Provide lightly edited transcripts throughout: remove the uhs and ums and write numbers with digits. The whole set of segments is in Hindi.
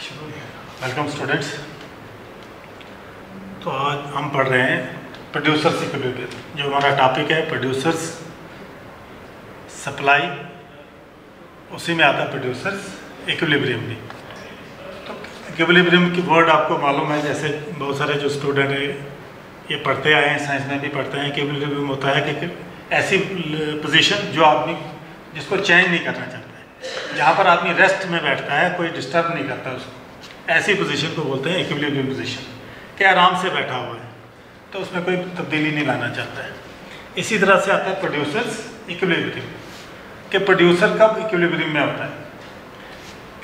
Welcome students. तो आज हम पढ़ रहे हैं प्रोड्यूसर्स इक्विलिब्रियम। जो हमारा टॉपिक है प्रोड्यूसर्स सप्लाई, उसी में आता है प्रोड्यूसर्स इक्विलिब्रियम भी। तो इक्विलिब्रियम की वर्ड आपको मालूम है, जैसे बहुत सारे जो स्टूडेंट है ये पढ़ते आए हैं, साइंस में भी पढ़ते हैं। इक्विलिब्रियम होता है कि ऐसी पोजीशन जो आदमी जिसको चेंज नहीं करना चाहता है, जहाँ पर आदमी रेस्ट में बैठता है, कोई डिस्टर्ब नहीं करता उसको, ऐसी पोजीशन को बोलते हैं इक्विलिब्रियम पोजीशन, कि आराम से बैठा हुआ है तो उसमें कोई तब्दीली नहीं लाना चाहता है। इसी तरह से आता है प्रोड्यूसर्स इक्विलिब्रियम, कि प्रोड्यूसर कब इक्विलिब्रियम में होता है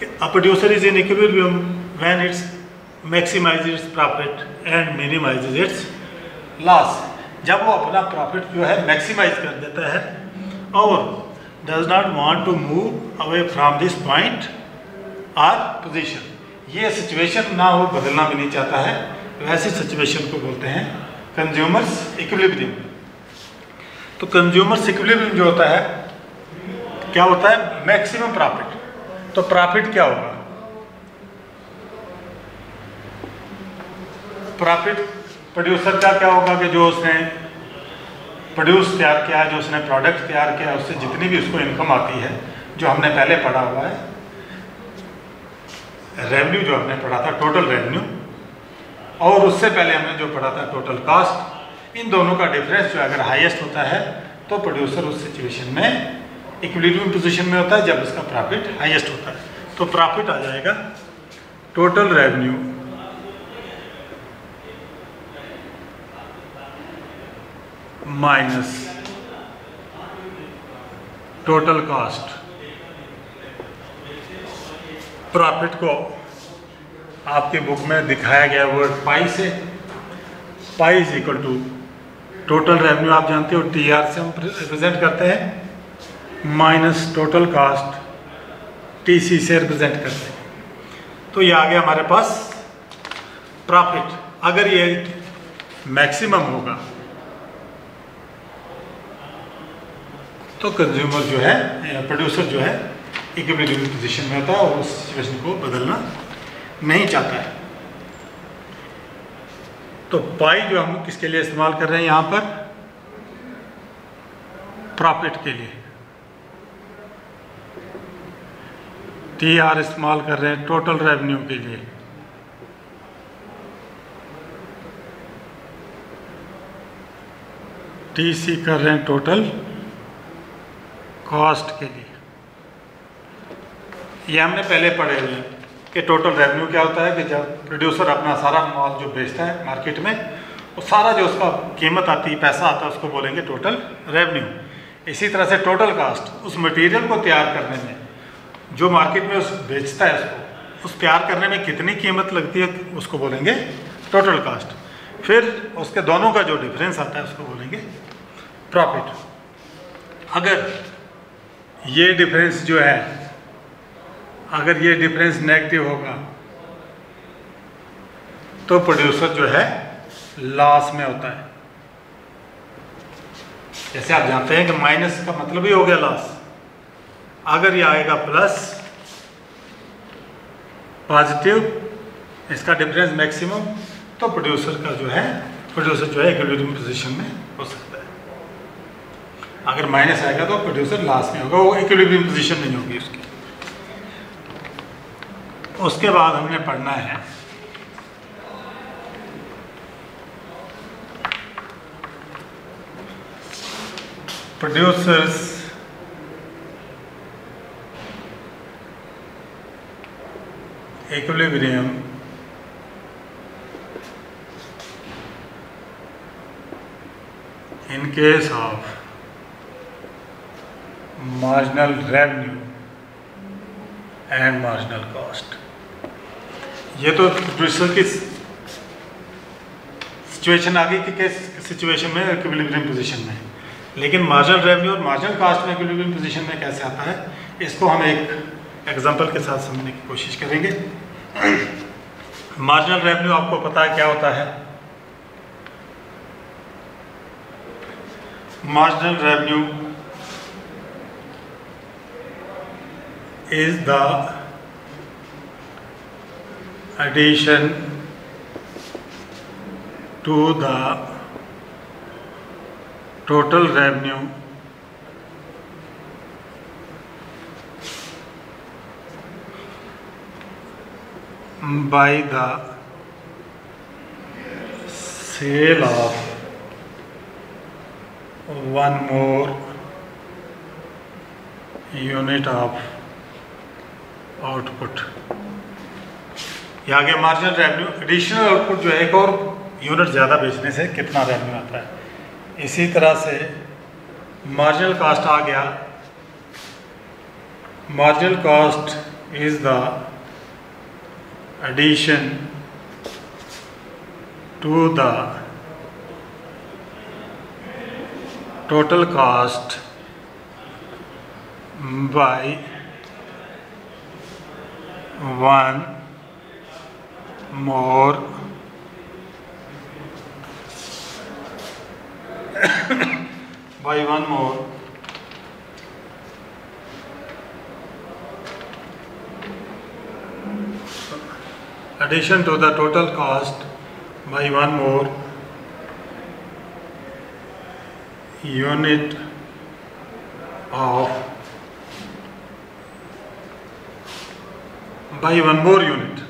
कि a producer is in equilibrium when its maximize its profit and minimize its loss. जब वो अपना प्रॉफिट जो है मैक्सिमाइज कर देता है और does not want to move away from this point और पोजीशन, ये सिचुएशन ना हो, बदलना भी नहीं चाहता है, वैसी सिचुएशन को बोलते हैं कंज्यूमर्स इक्विलिब्रियम। तो कंज्यूमर्स इक्विलिब्रियम जो होता है क्या होता है? Maximum profit. तो प्रॉफिट क्या होगा? प्रॉफिट प्रोड्यूसर का क्या होगा कि जो उसने प्रोड्यूस तैयार किया, जो उसने प्रोडक्ट तैयार किया, उससे जितनी भी उसको इनकम आती है, जो हमने पहले पढ़ा हुआ है रेवेन्यू, जो हमने पढ़ा था टोटल रेवेन्यू, और उससे पहले हमने जो पढ़ा था टोटल कॉस्ट, इन दोनों का डिफरेंस जो अगर हाईएस्ट होता है तो प्रोड्यूसर उस सिचुएशन में इक्विलिब्रियम पोजीशन में होता है जब उसका प्रॉफिट हाईएस्ट होता है। तो प्रॉफिट आ जाएगा total revenue minus total cost. Profit को आपकी बुक में दिखाया गया वर्ड पाई से, pi is equal to total revenue, आप जानते हो टीआर से हम रिप्रेजेंट करते हैं, माइनस टोटल कॉस्ट टीसी से रिप्रेजेंट करते हैं। तो ये आ गया हमारे पास प्रॉफिट। अगर ये मैक्सिमम होगा तो कंज्यूमर जो है, प्रोड्यूसर जो है इक्विलिब्रियम पोजीशन में होता है और उस सिचुएशन को बदलना नहीं चाहता है। तो पाई जो हम किसके लिए इस्तेमाल कर रहे हैं यहाँ पर? प्रॉफिट के लिए। टी आर इस्तेमाल कर रहे हैं टोटल रेवेन्यू के लिए। टी सी कर रहे हैं टोटल कॉस्ट के लिए। ये हमने पहले पढ़े हुए हैं कि टोटल रेवेन्यू क्या होता है कि जब प्रोड्यूसर अपना सारा माल जो बेचता है मार्केट में, वो सारा जो उसका कीमत आती है, पैसा आता है, उसको बोलेंगे टोटल रेवेन्यू। इसी तरह से टोटल कास्ट, उस मटेरियल को तैयार करने में जो मार्केट में उस बेचता है, उसको उस तैयार करने में कितनी कीमत लगती है उसको बोलेंगे टोटल कास्ट। फिर उसके दोनों का जो डिफरेंस आता है उसको बोलेंगे प्रॉफिट। अगर ये डिफरेंस जो है, अगर ये डिफरेंस नेगेटिव होगा तो प्रोड्यूसर जो है लॉस में होता है। जैसे आप जानते हैं कि माइनस का मतलब ही हो गया लॉस। अगर ये आएगा प्लस पॉजिटिव, इसका डिफरेंस मैक्सिमम, तो प्रोड्यूसर जो है इक्विलिब्रियम पोजीशन में हो सकता है। अगर माइनस आएगा तो प्रोड्यूसर लॉस में होगा, वो इक्विलिब्रियम पोजीशन नहीं होगी उसकी। उसके बाद हमने पढ़ना है producers equilibrium in case of marginal revenue and marginal cost. ये तो प्रोड्यूसर की सिचुएशन आ गई कि किस सिचुएशन में इक्विलिब्रियम पोजीशन में, लेकिन मार्जिनल रेवेन्यू और मार्जिनल कॉस्ट में इक्विलिब्रियम पोजीशन में कैसे आता है, इसको हम एक एग्जांपल के साथ समझने की कोशिश करेंगे। मार्जिनल रेवेन्यू आपको पता है क्या होता है? Marginal revenue is the addition to the total revenue by the sale of one more unit of output. यहाँ के मार्जिनल रेवेन्यू, एडिशनल आउटपुट जो है एक और यूनिट ज़्यादा बेचने से कितना रेवेन्यू आता है। इसी तरह से मार्जिनल कॉस्ट आ गया। Marginal cost is the addition to the total cost by one more addition to the total cost by one more unit of by one more unit,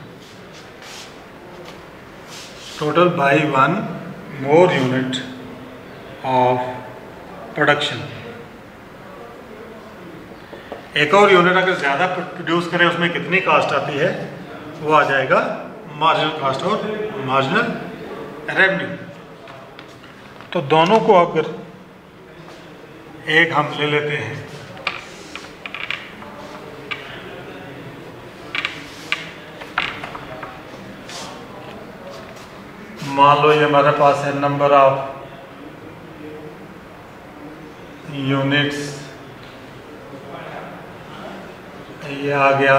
total by one more unit of production। एक और यूनिट अगर ज़्यादा प्रोड्यूस करें उसमें कितनी कास्ट आती है वो आ जाएगा मार्जिनल कास्ट और मार्जिनल रेवेन्यू। तो दोनों को अगर एक हम ले लेते हैं, मान लो ये हमारे पास है नंबर ऑफ यूनिट्स, ये आ गया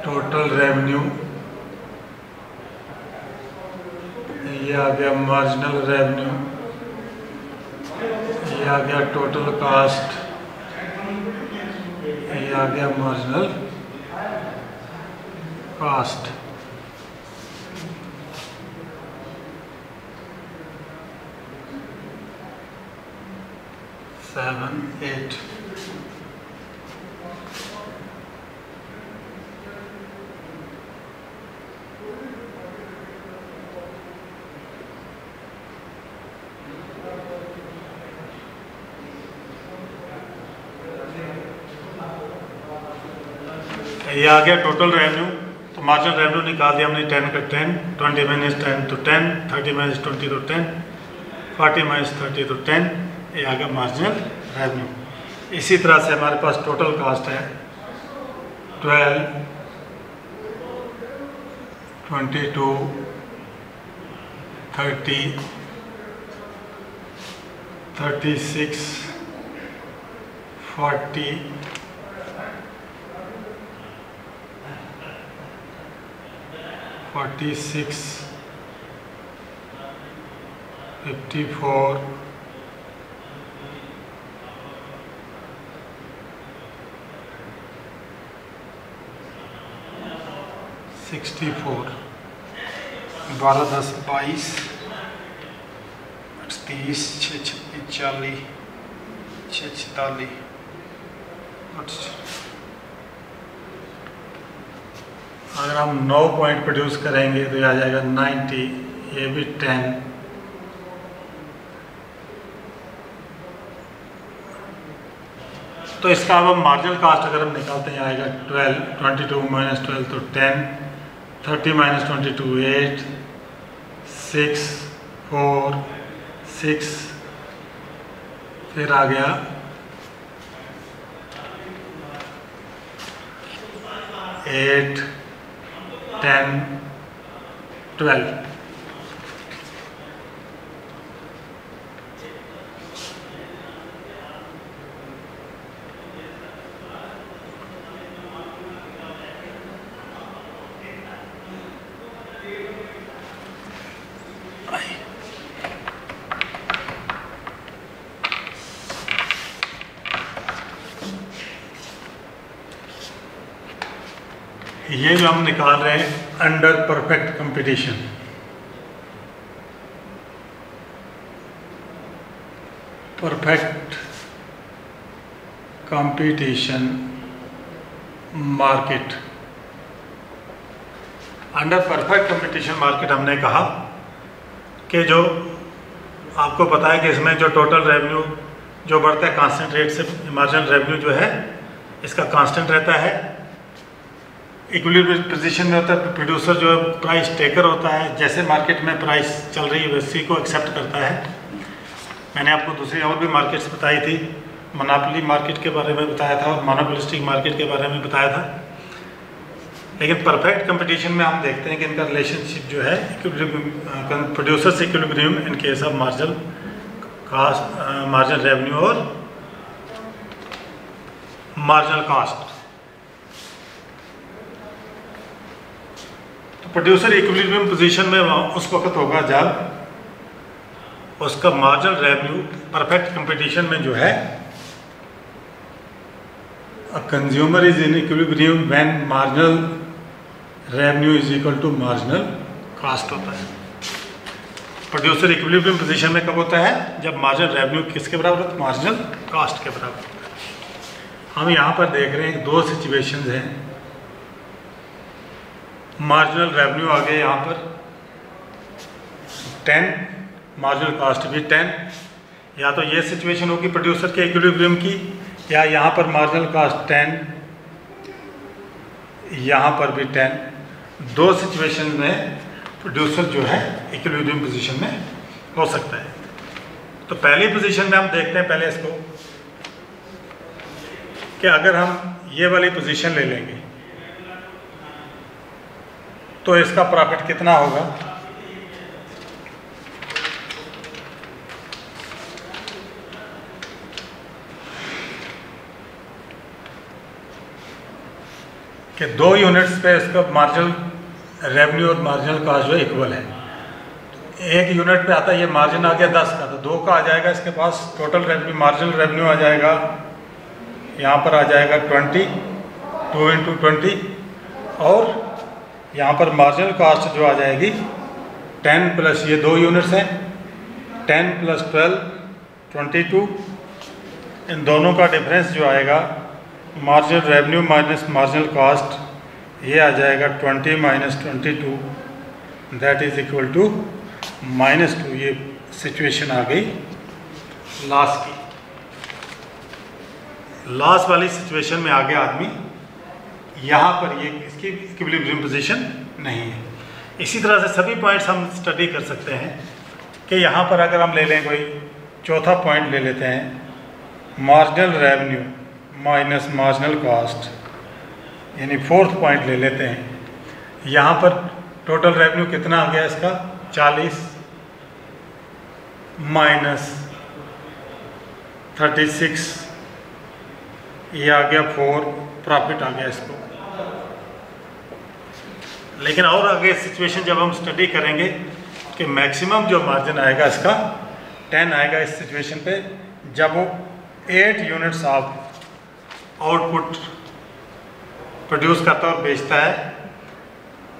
टोटल रेवेन्यू, ये आ गया मार्जिनल रेवेन्यू, ये आ गया टोटल कास्ट, ये आ गया मार्जिनल कास्ट। सेवन, 8 ये आ गया टोटल रेवेन्यू। तो मार्जिनल रेवेन्यू निकाल दिया हमने 10 का 10, 20 माइनस 10 तो 10, 30 माइनस 20 तो 10, 40 माइनस 30 तो 10, ये आ गया मार्जिनल रेवेन्यू। इसी तरह से हमारे पास टोटल कास्ट है 12, 22, 30, 36, 40, 46, 54, 64, 12, 10, 22, 30, 6, 40, 6, 46, अगर हम 9 पॉइंट प्रोड्यूस करेंगे तो ये आ जाएगा 90, ये भी 10, तो इसका अब हम मार्जिनल कास्ट अगर हम निकालते हैं आएगा 12, 22 माइनस 12 तो 10, 30 माइनस 22 8, 6, 4, 6, फिर आ गया 8, 10, 12। ये जो हम निकाल रहे हैं under perfect competition, perfect competition market. Under perfect competition market हमने कहा कि जो आपको पता है कि इसमें जो टोटल रेवेन्यू जो बढ़ता है कांस्टेंट रेट से, मार्जिनल रेवेन्यू जो है इसका कांस्टेंट रहता है। इक्विलिब्रियम पोजीशन में होता है, प्रोड्यूसर जो है प्राइस टेकर होता है, जैसे मार्केट में प्राइस चल रही है वैसी को एक्सेप्ट करता है। मैंने आपको दूसरी और भी मार्केट्स बताई थी, मोनोपोली मार्केट के बारे में बताया था और मोनोपोलिस्टिक मार्केट के बारे में बताया था। लेकिन परफेक्ट कंपटीशन में हम देखते हैं कि इनका रिलेशनशिप जो है प्रोड्यूसर से equilibrium in case of marginal cast, marginal revenue और मार्जिनल कास्ट। तो प्रोड्यूसर इक्विलिब्रियम पोजीशन में उस वक्त होगा जब उसका मार्जिनल रेवेन्यू परफेक्ट कंपटीशन में जो है consumer is in equilibrium when marginal revenue is equal to marginal cost होता है। प्रोड्यूसर इक्विलिब्रियम पोजीशन में कब होता है? जब मार्जिनल रेवेन्यू किसके बराबर होता है? मार्जिनल कास्ट के बराबर होता है। हम यहाँ पर देख रहे हैं दो सिचुएशंस हैं। मार्जिनल रेवेन्यू आ गया यहाँ पर 10, मार्जिनल कास्ट भी 10। या तो ये सिचुएशन होगी प्रोड्यूसर के इक्विलिब्रियम की, या यहाँ पर मार्जिनल कास्ट 10, यहाँ पर भी 10। दो सिचुएशन में प्रोड्यूसर जो है इक्विलिब्रियम पोजीशन में हो सकता है। तो पहली पोजीशन में हम देखते हैं पहले इसको कि अगर हम ये वाली पोजीशन ले लेंगे तो इसका प्रॉफिट कितना होगा? कि 2 यूनिट्स पे इसका मार्जिनल रेवेन्यू और मार्जिनल कास्ट जो इक्वल है। एक यूनिट पे आता है, ये मार्जिन आ गया 10 का, तो 2 का आ जाएगा इसके पास टोटल रेवेन्यू, मार्जिनल रेवेन्यू आ जाएगा, यहाँ पर आ जाएगा 20, 2 × 20, और यहाँ पर मार्जिनल कास्ट जो आ जाएगी 10 प्लस ये 2 यूनिट्स हैं, 10 + 12 22। इन दोनों का डिफरेंस जो आएगा marginal revenue minus marginal cast, ये आ जाएगा 20 - 22, दैट इज इक्वल टू -2। ये सिचुएशन आ गई लॉस की। लॉस वाली सिचुएशन में आ गया आदमी, यहाँ पर ये इसकी इक्विलिब्रियम पोजीशन नहीं है। इसी तरह से सभी पॉइंट्स हम स्टडी कर सकते हैं कि यहाँ पर अगर हम ले लें कोई चौथा पॉइंट ले लेते हैं, marginal revenue minus marginal cast, यानी 4th पॉइंट ले लेते हैं। यहाँ पर टोटल रेवेन्यू कितना आ गया इसका? 40 - 36, ये आ गया 4, प्रॉफिट आ गया इसको। लेकिन और आगे सिचुएशन जब हम स्टडी करेंगे कि मैक्सिमम जो मार्जिन आएगा इसका 10 आएगा इस सिचुएशन पे, जब वो 8 यूनिट्स ऑफ आउटपुट प्रोड्यूस करता है और बेचता है।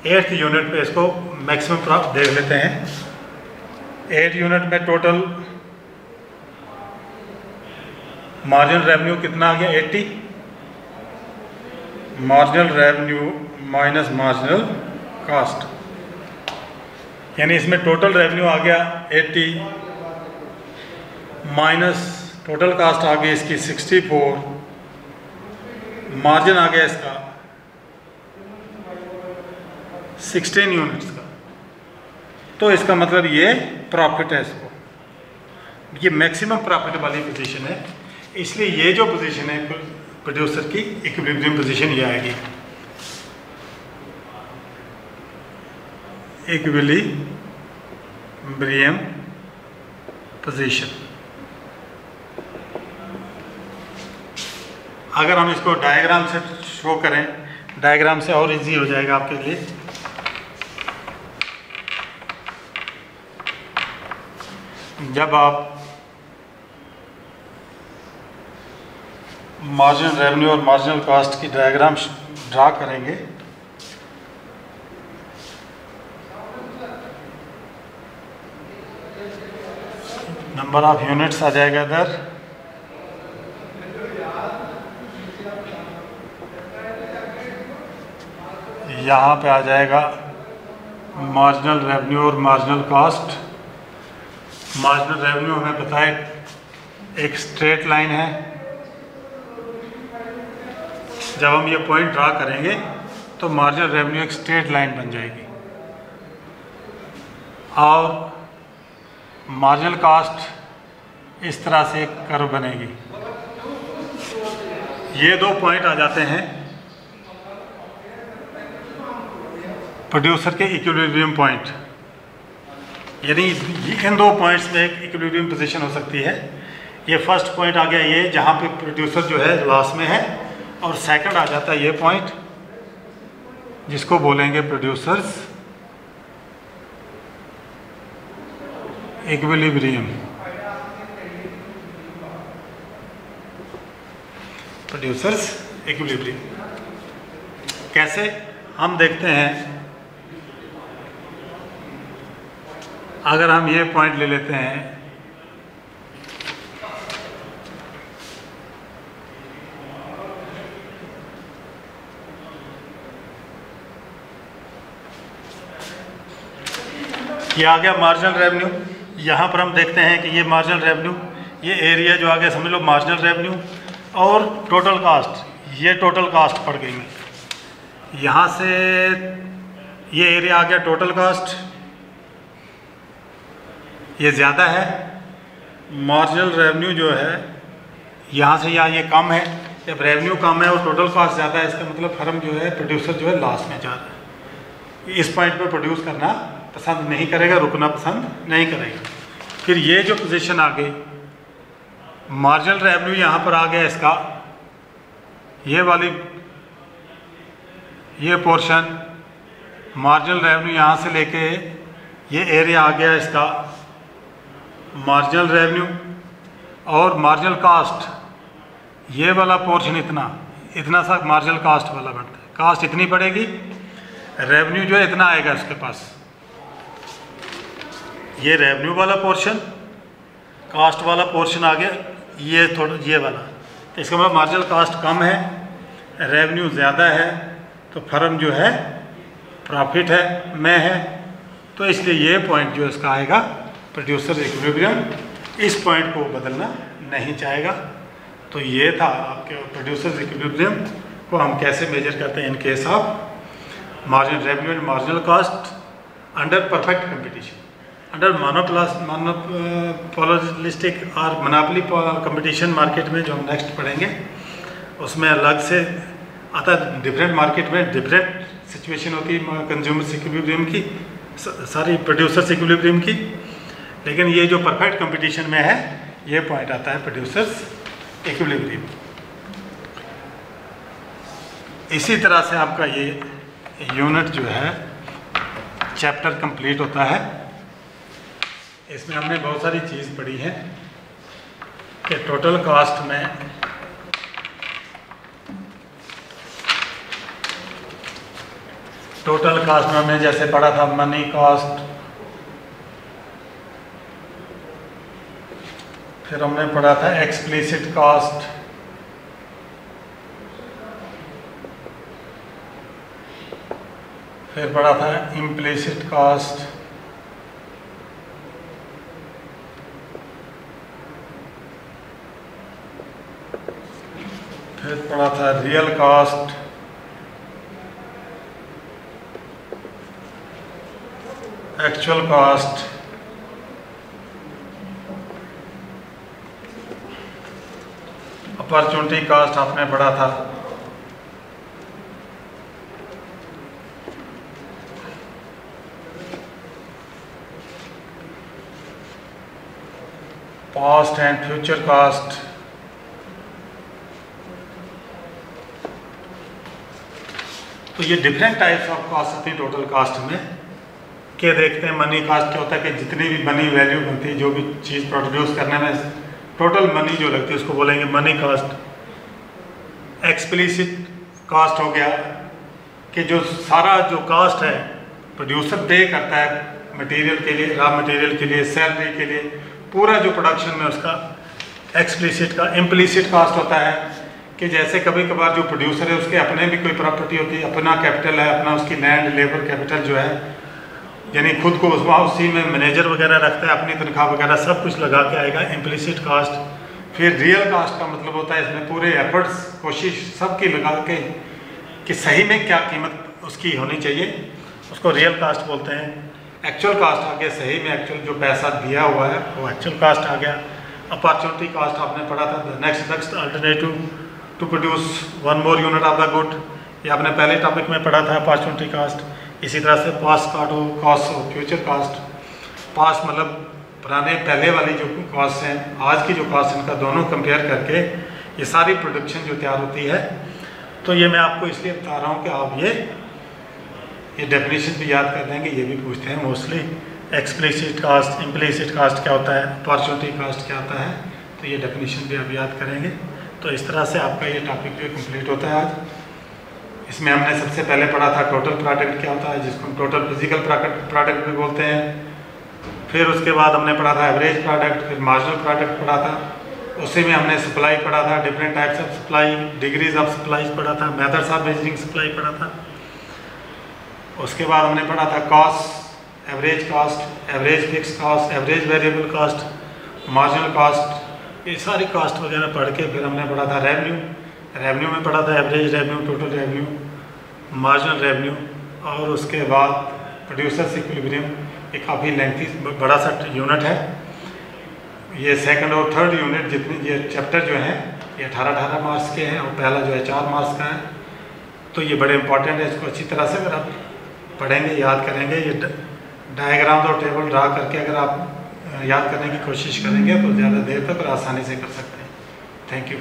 8th यूनिट पे इसको मैक्सिमम प्रॉफिट देख लेते हैं। 8 यूनिट में टोटल मार्जिनल रेवेन्यू कितना आ गया? 80। Marginal revenue minus marginal cast, यानी इसमें टोटल रेवेन्यू आ गया 80 माइनस टोटल कास्ट आ गई इसकी 64, मार्जिन आ गया इसका 16 यूनिट्स का। तो इसका मतलब ये प्रॉफिट है, इसको ये मैक्सिमम प्रॉफिट वाली पोजीशन है। इसलिए ये जो पोजीशन है प्रोड्यूसर की इक्विलिब्रियम पोजीशन ये आएगी, इक्विलिब्रियम पोजीशन। अगर हम इसको डायग्राम से शो करें, डायग्राम से और इजी हो जाएगा आपके लिए। जब आप मार्जिनल रेवेन्यू और मार्जिनल कास्ट की डायग्राम ड्रा करेंगे नंबर ऑफ यूनिट्स आ जाएगा इधर, यहाँ पे आ जाएगा मार्जिनल रेवेन्यू और मार्जिनल कॉस्ट। मार्जिनल रेवेन्यू हमें पता है एक स्ट्रेट लाइन है, जब हम ये पॉइंट ड्रा करेंगे तो मार्जिनल रेवेन्यू एक स्ट्रेट लाइन बन जाएगी, और मार्जिनल कॉस्ट इस तरह से एक कर्व बनेगी। ये दो पॉइंट आ जाते हैं प्रोड्यूसर के इक्विलिब्रियम पॉइंट, यानी इन दो पॉइंट्स में एक इक्विलिब्रियम पोजीशन हो सकती है। ये फर्स्ट पॉइंट आ गया ये, जहाँ पे प्रोड्यूसर जो है लॉस में है, और सेकंड आ जाता है ये पॉइंट जिसको बोलेंगे प्रोड्यूसर्स इक्विलिब्रियम। प्रोड्यूसर्स इक्विलिब्रियम कैसे हम देखते हैं, अगर हम ये पॉइंट ले लेते हैं, ये आ गया मार्जिनल रेवेन्यू। यहाँ पर हम देखते हैं कि ये मार्जिनल रेवेन्यू, ये एरिया जो आ गया समझ लो मार्जिनल रेवेन्यू, और टोटल कास्ट, ये टोटल कास्ट पड़ गई है। यहाँ से ये एरिया आ गया टोटल कास्ट, ये ज़्यादा है। मार्जिनल रेवेन्यू जो है यहाँ से यहाँ ये कम है। जब रेवेन्यू कम है और टोटल कास्ट ज़्यादा है, इसका मतलब फर्म जो है, प्रोड्यूसर जो है लॉस में जा रहा है, इस पॉइंट पर प्रोड्यूस करना पसंद नहीं करेगा, रुकना पसंद नहीं करेगा। फिर ये जो पोजीशन आ गई, मार्जिनल रेवेन्यू यहाँ पर आ गया इसका, ये वाली ये पोर्शन, मार्जिनल रेवेन्यू यहाँ से लेके ये एरिया आ गया इसका मार्जिनल रेवेन्यू, और मार्जिनल कास्ट ये वाला पोर्शन इतना सा मार्जिनल कास्ट वाला बनता है। कास्ट इतनी पड़ेगी, रेवेन्यू जो है इतना आएगा इसके पास। ये रेवेन्यू वाला पोर्शन, कास्ट वाला पोर्शन आ गया, ये थोड़ा ये वाला, तो इसका मतलब मार्जिनल कास्ट कम है, रेवेन्यू ज़्यादा है, तो फर्म जो है प्रॉफिट में है, तो इसलिए ये पॉइंट जो इसका आएगा प्रोड्यूसर इक्विलिब्रियम। इस पॉइंट को बदलना नहीं चाहेगा। तो ये था आपके प्रोड्यूसर इक्विलिब्रियम को हम कैसे मेजर करते हैं in case of marginal revenue and marginal cost under perfect competition. Under monopolistic और मोनोपोली कंपटीशन मार्केट में जो हम नेक्स्ट पढ़ेंगे, उसमें अलग से आता है। डिफरेंट मार्केट में डिफरेंट सिचुएशन होती है कंज्यूमर इक्विलिब्रियम की, सारी प्रोड्यूसर्स इक्विलिब्रियम की, लेकिन ये जो परफेक्ट कंपटीशन में है ये पॉइंट आता है प्रोड्यूसर्स इक्विलिब्रियम। इसी तरह से आपका ये यूनिट जो है चैप्टर कंप्लीट होता है। इसमें हमने बहुत सारी चीज़ पढ़ी है कि टोटल कास्ट में हमने जैसे पढ़ा था मनी कॉस्ट, फिर हमने पढ़ा था एक्सप्लिसिट कॉस्ट, फिर पढ़ा था इम्प्लिसिट कॉस्ट, फिर पढ़ा था real cost, actual cost, opportunity cost आपने पढ़ा था, पास्ट एंड फ्यूचर कॉस्ट, तो ये डिफरेंट टाइप्स ऑफ कॉस्ट होती है टोटल कास्ट में। क्या देखते हैं मनी कास्ट क्या होता है कि जितनी भी मनी वैल्यू होती है, जो भी चीज़ प्रोड्यूस करने में टोटल मनी जो लगती है उसको बोलेंगे मनी कास्ट। एक्सप्लिसिट कास्ट हो गया कि जो सारा जो कास्ट है प्रोड्यूसर पे करता है मटेरियल के लिए, रॉ मटेरियल के लिए, सैलरी के लिए, पूरा जो प्रोडक्शन में उसका एक्सप्लिसिट का इम्प्लिसिट कास्ट होता है कि जैसे कभी कभार जो प्रोड्यूसर है उसके अपने भी कोई प्रॉपर्टी होती है, अपना कैपिटल है, अपना उसकी लैंड लेबर कैपिटल जो है, यानी खुद को उसी में मैनेजर वगैरह रखता है, अपनी तनख्वाह वगैरह सब कुछ लगा के आएगा इम्प्लिसिट कास्ट। फिर रियल कास्ट का मतलब होता है इसमें पूरे एफर्ट्स कोशिश सबकी लगा के कि सही में क्या कीमत उसकी होनी चाहिए, उसको रियल कास्ट बोलते हैं। एक्चुअल कास्ट आ गया, सही में एक्चुअल जो पैसा दिया हुआ है वो एक्चुअल कास्ट आ गया। अपॉर्चुनिटी कास्ट आपने पढ़ा था, the next alternative to produce one more unit of the good, ये आपने पहले टॉपिक में पढ़ा था अपॉर्चुनिटी कास्ट। इसी तरह से पास्ट कॉस्ट और फ्यूचर कास्ट। पास्ट मतलब पुराने पहले वाली जो कॉस्ट हैं, आज की जो कॉस्ट है, इनका दोनों कंपेयर करके ये सारी प्रोडक्शन जो तैयार होती है। तो ये मैं आपको इसलिए बता रहा हूँ कि आप ये डेफिनेशन भी याद कर लेंगे, ये भी पूछते हैं mostly. Explicit cost, implicit cost क्या होता है, अपॉर्चुनिटी कास्ट क्या होता है, तो ये डेफिनेशन भी आप याद करेंगे। तो इस तरह से आपका ये टॉपिक जो कंप्लीट होता है आज। इसमें हमने सबसे पहले पढ़ा था टोटल प्रोडक्ट क्या होता है, जिसको हम टोटल फिजिकल प्रोडक्ट भी बोलते हैं। फिर उसके बाद हमने पढ़ा था एवरेज प्रोडक्ट, फिर मार्जिनल प्रोडक्ट पढ़ा था, उसी में हमने सप्लाई पढ़ा था, different types of supply, degrees of supply पढ़ा था, मेथड्स ऑफ मेजरिंग सप्लाई पढ़ा था। उसके बाद हमने पढ़ा था cost, average cost, average fix cost, average variable cost, marginal cost, ये सारी कॉस्ट वगैरह पढ़ के फिर हमने पढ़ा था रेवेन्यू में पढ़ा था average revenue, total revenue, marginal revenue, और उसके बाद प्रोड्यूसर्स इक्विलिब्रियम, ये काफ़ी लेंथी बड़ा सा यूनिट है। ये सेकंड और थर्ड यूनिट जितने ये चैप्टर जो हैं ये 18 मार्क्स के हैं और पहला जो है 4 मार्क्स का है। तो ये बड़े इंपॉर्टेंट है, इसको अच्छी तरह से अगर आप पढ़ेंगे, याद करेंगे, ये डायग्राम और टेबल ड्रा करके अगर आप याद करने की कोशिश करेंगे तो ज़्यादा देर तक और आसानी से कर सकते हैं। Thank you.